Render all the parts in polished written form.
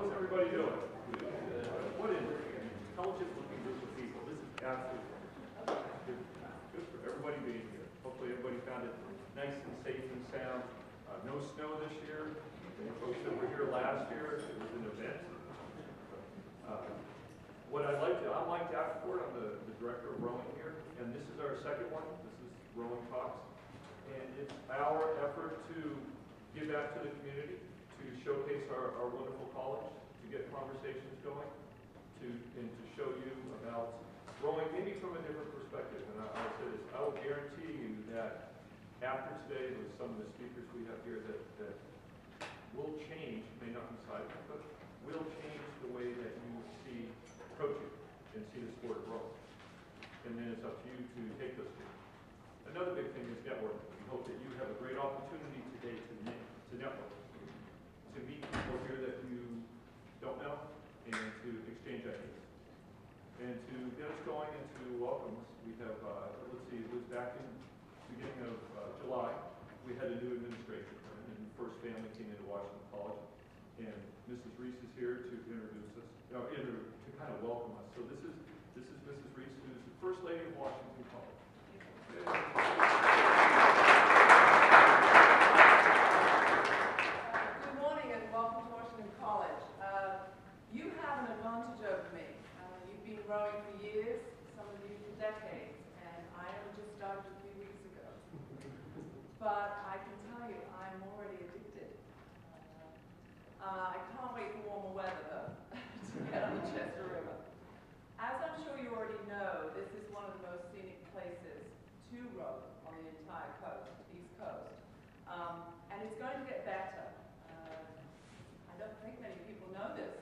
How's everybody doing? What an intelligent-looking group of people. This is absolutely good for everybody being here. Hopefully everybody found it nice and safe and sound. No snow this year. The folks that were here last year, it was an event. I'm Mike Davenport. I'm the director of rowing here, and this is our second one. This is Rowing Talks, and it's our effort to give back to the community, to showcase our wonderful college, to get conversations going, and to show you about rowing maybe from a different perspective. And I'll say this: I will guarantee you that after today, with some of the speakers we have here, that will change, may not be seismic, but will change the way that you see coaching and see the sport grow. And then it's up to you to take those things. Another big thing is networking. We hope that you have a great opportunity today to network, to meet people here that you don't know, and to exchange ideas. And to get us going and to welcome us, we have, let's see, it was back in the beginning of July, we had a new administration, and the first family came into Washington College, and Mrs. Reiss is here to introduce us, to kind of welcome us. So this is Mrs. Reiss, who's the First Lady of Washington College. Good morning and welcome to Washington College. You have an advantage over me. You've been rowing for years, some of you for decades, and I only just started a few weeks ago. But I can tell you, I'm already addicted. I can't wait for warmer weather, though, to get on the Chester River. As I'm sure you already know, this is one of the most scenic places to row on the entire coast, East Coast. And it's going to get better. I don't think many people know this.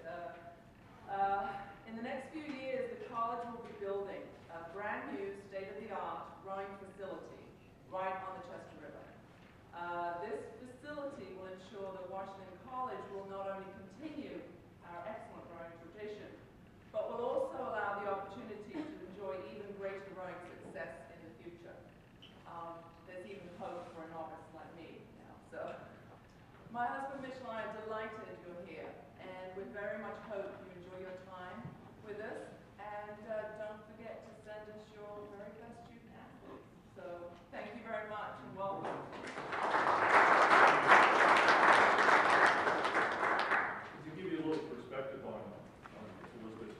In the next few years, the college will be building a brand new state-of-the-art rowing facility right on the Chester River. This facility will ensure that Washington College will not only continue our excellent rowing tradition, but will also allow the opportunity to enjoy even greater rowing success in the future. There's even hope for a novice like me now. So, my husband Mitchell and I are delighted you're here, and we very much hope you enjoy your time with us. And don't forget to send us your very best student athletes. So, thank you very much and welcome. To give you a little perspective on Elizabeth,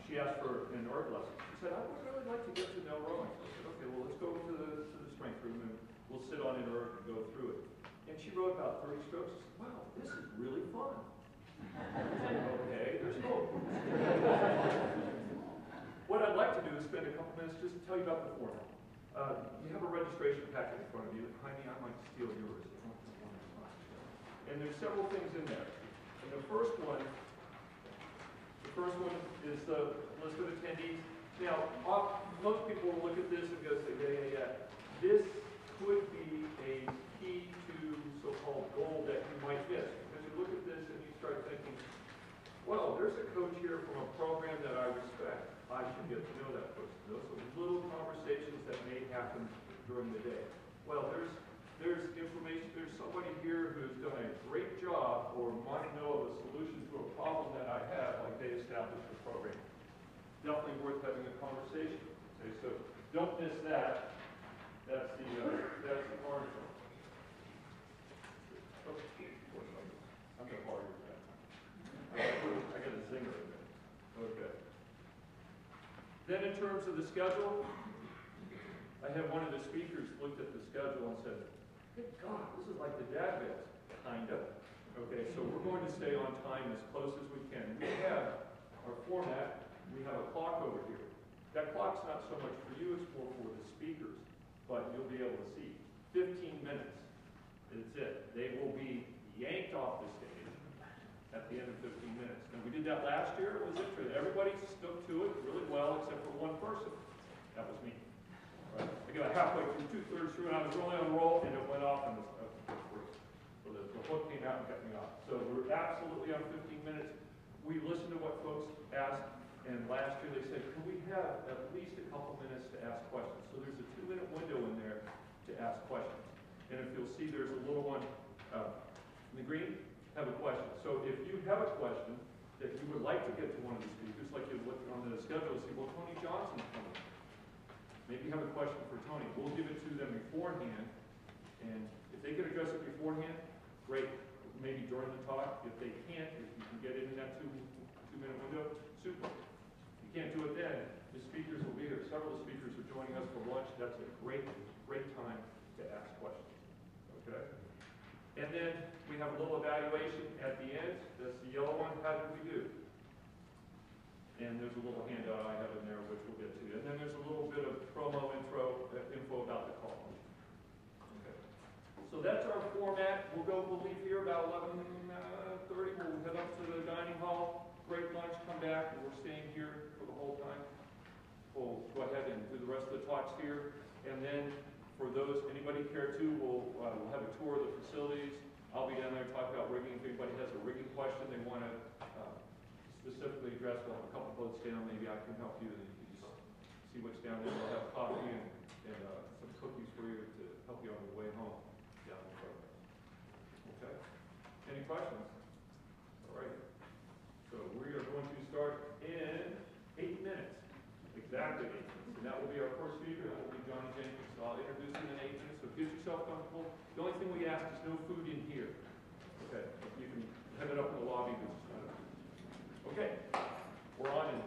she asked for an art lesson. She said, I would really like to get to know rowing. I said, okay, well, let's go to the strength room and we'll sit on an erg and go through it. And she wrote about 30 strokes. She said, wow, this is really fun. I said, okay, there's hope. What I'd like to do is spend a couple minutes just to tell you about the format. You have a registration packet in front of you. Behind me, I might steal yours. And there's several things in there. And the first one is the list of attendees. Now, most people will look at this and go say, yeah. This could be a key to so-called goal that you might miss. Because you look at this and you start thinking, well, there's a coach here from a program that I respect. I should get to know that person. Those are little conversations that may happen during the day. Well, there's information, there's somebody here who's done a great job or might know of a solution to a problem that I have, like they established a program. Definitely worth having a conversation. Okay, so don't miss that. That's the orange one. Oh, I'm going to borrow your pen. I got a zinger in there. Okay. Then in terms of the schedule, I had one of the speakers looked at the schedule and said, good God, this is like the dad bits. Kind of. Okay, so we're going to stay on time as close as we can. We have our format. We have a clock over here. That clock's not so much for you, it's more for the speakers. But you'll be able to see 15 minutes. That's it. They will be yanked off the stage at the end of 15 minutes. And we did that last year. It was interesting. Everybody stuck to it really well except for one person. That was me. Right. I got halfway through, two-thirds through, and I was really on a roll, and it went off, and so the hook came out and cut me off. So we're absolutely on 15 minutes. We listened to what folks asked, and last year they said, can we have at least a couple minutes to ask questions? So there's a 2-minute window in there to ask questions. And if you'll see, there's a little one in the green, have a question. So if you have a question, schedule and see, well, Tony Johnson's coming. Maybe you have a question for Tony. We'll give it to them beforehand, and if they can address it beforehand, great. Maybe during the talk. If they can't, if you can get it in that two-minute window, super. If you can't do it then, the speakers will be here. Several of the speakers are joining us for lunch. That's a great time to ask questions. Okay? And then we have a little evaluation at the end. That's the yellow one. How did we do? And there's a little handout I have in there, which we'll get to. And then there's a little bit of promo info about the call. Okay. So that's our format. We'll leave here about 11:30. We'll head up to the dining hall. Break lunch, come back, and we're staying here for the whole time. We'll go ahead and do the rest of the talks here. And then for those, anybody care to, we'll have a tour of the facilities. I'll be down there to talk about rigging. If anybody has a rigging question they want to specifically address, we'll have a couple boats down. Maybe I can help you. And you can see what's down there. We'll have coffee and some cookies for you to help you on the way home down the road. Okay? Any questions? All right. So we are going to start in 8 minutes. Exactly 8 minutes. And that will be our first speaker. That will be Johnny Jenkins. So I'll introduce him in 8 minutes. So get yourself comfortable. The only thing we ask is no food in here. Okay. You can head it up in the lobby. Okay. We're on in